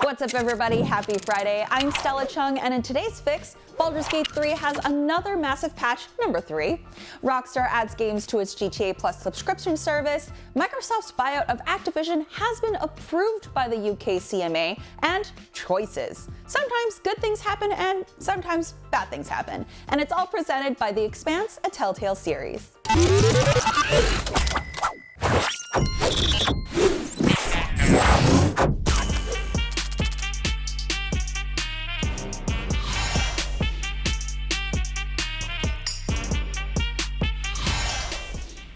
What's up, everybody? Happy Friday. I'm Stella Chung, and in today's fix, Baldur's Gate 3 has another massive patch, number 3. Rockstar adds games to its GTA Plus subscription service. Microsoft's buyout of Activision has been approved by the UK CMA, and choices. Sometimes good things happen, and sometimes bad things happen. And it's all presented by The Expanse, a Telltale series.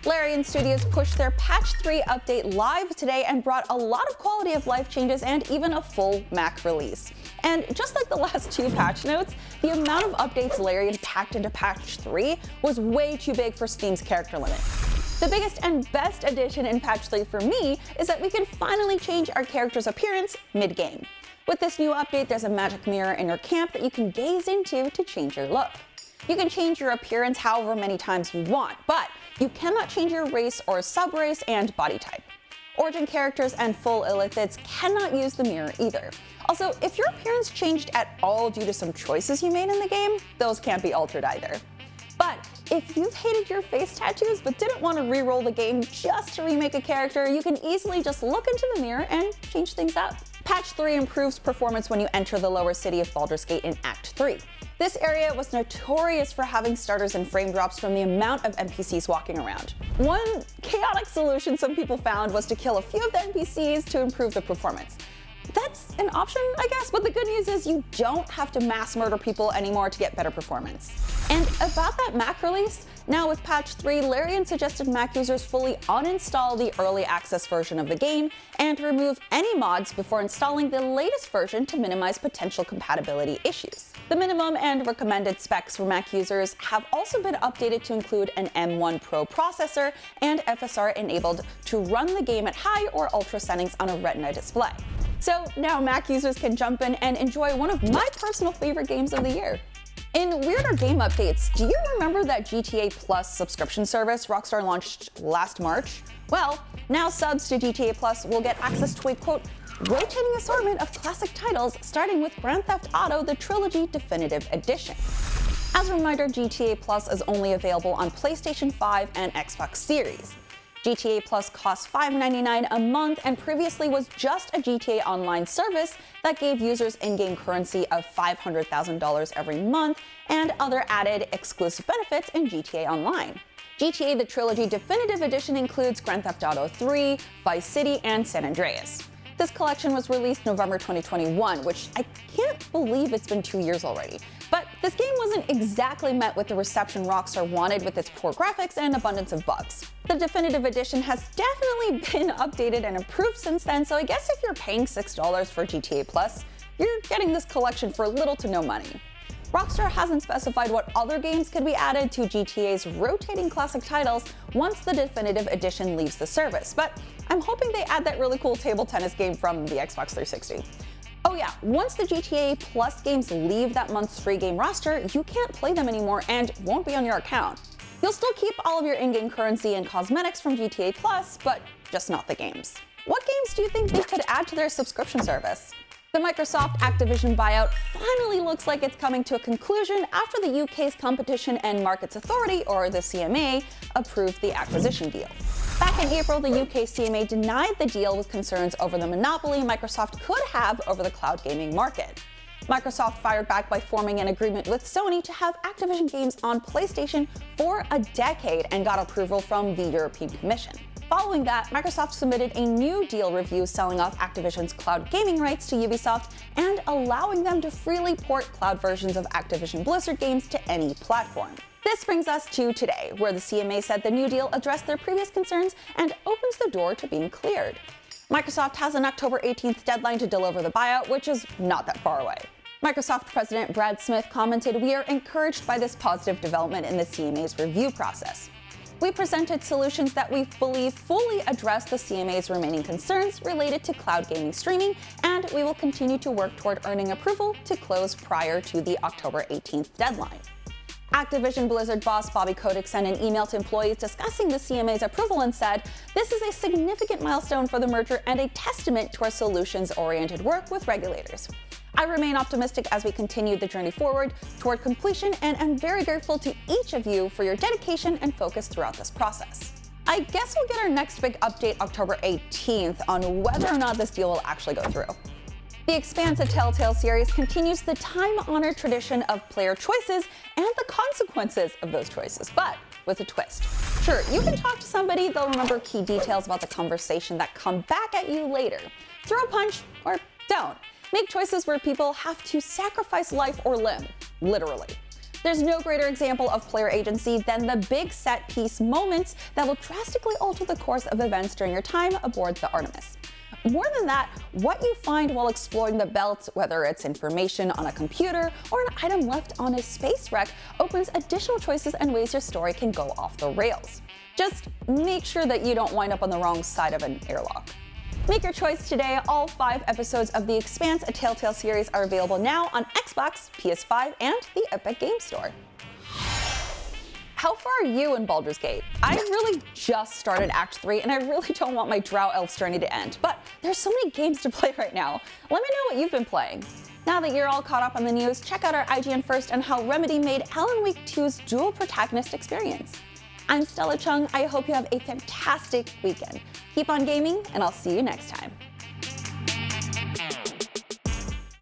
Larian Studios pushed their Patch 3 update live today and brought a lot of quality of life changes and even a full Mac release. And just like the last two patch notes, the amount of updates Larian packed into Patch 3 was way too big for Steam's character limit. The biggest and best addition in Patch 3 for me is that we can finally change our character's appearance mid-game. With this new update, there's a magic mirror in your camp that you can gaze into to change your look. You can change your appearance however many times you want, but you cannot change your race or subrace and body type. Origin characters and full illithids cannot use the mirror either. Also, if your appearance changed at all due to some choices you made in the game, those can't be altered either. But if you've hated your face tattoos but didn't want to re-roll the game just to remake a character, you can easily just look into the mirror and change things up. Patch 3 improves performance when you enter the lower city of Baldur's Gate in Act 3. This area was notorious for having stutters and frame drops from the amount of NPCs walking around. One chaotic solution some people found was to kill a few of the NPCs to improve the performance. That's an option, I guess, but the good news is you don't have to mass murder people anymore to get better performance. And about that Mac release, now with Patch 3, Larian suggested Mac users fully uninstall the early access version of the game and remove any mods before installing the latest version to minimize potential compatibility issues. The minimum and recommended specs for Mac users have also been updated to include an M1 Pro processor and FSR enabled to run the game at high or ultra settings on a Retina display. So now Mac users can jump in and enjoy one of my personal favorite games of the year. In weirder game updates, do you remember that GTA Plus subscription service Rockstar launched last March? Well, now subs to GTA Plus will get access to a, quote, rotating assortment of classic titles, starting with Grand Theft Auto: The Trilogy Definitive Edition. As a reminder, GTA Plus is only available on PlayStation 5 and Xbox Series. GTA Plus costs $5.99 a month and previously was just a GTA Online service that gave users in-game currency of $500,000 every month and other added exclusive benefits in GTA Online. GTA The Trilogy Definitive Edition includes Grand Theft Auto 3, Vice City, and San Andreas. This collection was released November 2021, which I can't believe it's been 2 years already. But this game wasn't exactly met with the reception Rockstar wanted with its poor graphics and abundance of bugs. The Definitive Edition has definitely been updated and improved since then, so I guess if you're paying $6 for GTA Plus, you're getting this collection for little to no money. Rockstar hasn't specified what other games could be added to GTA's rotating classic titles once the Definitive Edition leaves the service, but I'm hoping they add that really cool table tennis game from the Xbox 360. Oh yeah, once the GTA Plus games leave that month's free game roster, you can't play them anymore and won't be on your account. You'll still keep all of your in-game currency and cosmetics from GTA Plus, but just not the games. What games do you think they could add to their subscription service? The Microsoft Activision buyout finally looks like it's coming to a conclusion after the UK's Competition and Markets Authority, or the CMA, approved the acquisition deal. Back in April, the UK CMA denied the deal with concerns over the monopoly Microsoft could have over the cloud gaming market. Microsoft fired back by forming an agreement with Sony to have Activision games on PlayStation for a decade and got approval from the European Commission. Following that, Microsoft submitted a new deal review selling off Activision's cloud gaming rights to Ubisoft and allowing them to freely port cloud versions of Activision Blizzard games to any platform. This brings us to today, where the CMA said the new deal addressed their previous concerns and opens the door to being cleared. Microsoft has an October 18th deadline to deliver the buyout, which is not that far away. Microsoft President Brad Smith commented, "We are encouraged by this positive development in the CMA's review process. We presented solutions that we believe fully address the CMA's remaining concerns related to cloud gaming streaming, and we will continue to work toward earning approval to close prior to the October 18th deadline." Activision Blizzard boss Bobby Kotick sent an email to employees discussing the CMA's approval and said, "This is a significant milestone for the merger and a testament to our solutions-oriented work with regulators. I remain optimistic as we continue the journey forward toward completion and am very grateful to each of you for your dedication and focus throughout this process." I guess we'll get our next big update October 18th on whether or not this deal will actually go through. The Expanse, a Telltale series, continues the time-honored tradition of player choices and the consequences of those choices, but with a twist. Sure, you can talk to somebody, they'll remember key details about the conversation that come back at you later. Throw a punch or don't. Make choices where people have to sacrifice life or limb, literally. There's no greater example of player agency than the big set-piece moments that will drastically alter the course of events during your time aboard the Artemis. More than that, what you find while exploring the belt, whether it's information on a computer or an item left on a space wreck, opens additional choices and ways your story can go off the rails. Just make sure that you don't wind up on the wrong side of an airlock. Make your choice today. All 5 episodes of The Expanse, a Telltale series, are available now on Xbox, PS5, and the Epic Game Store. How far are you in Baldur's Gate? I really just started Act 3 and I really don't want my Drow Elf's journey to end, but there's so many games to play right now. Let me know what you've been playing. Now that you're all caught up on the news, check out our IGN First on how Remedy made Alan Wake 2's dual protagonist experience. I'm Stella Chung. I hope you have a fantastic weekend. Keep on gaming, and I'll see you next time.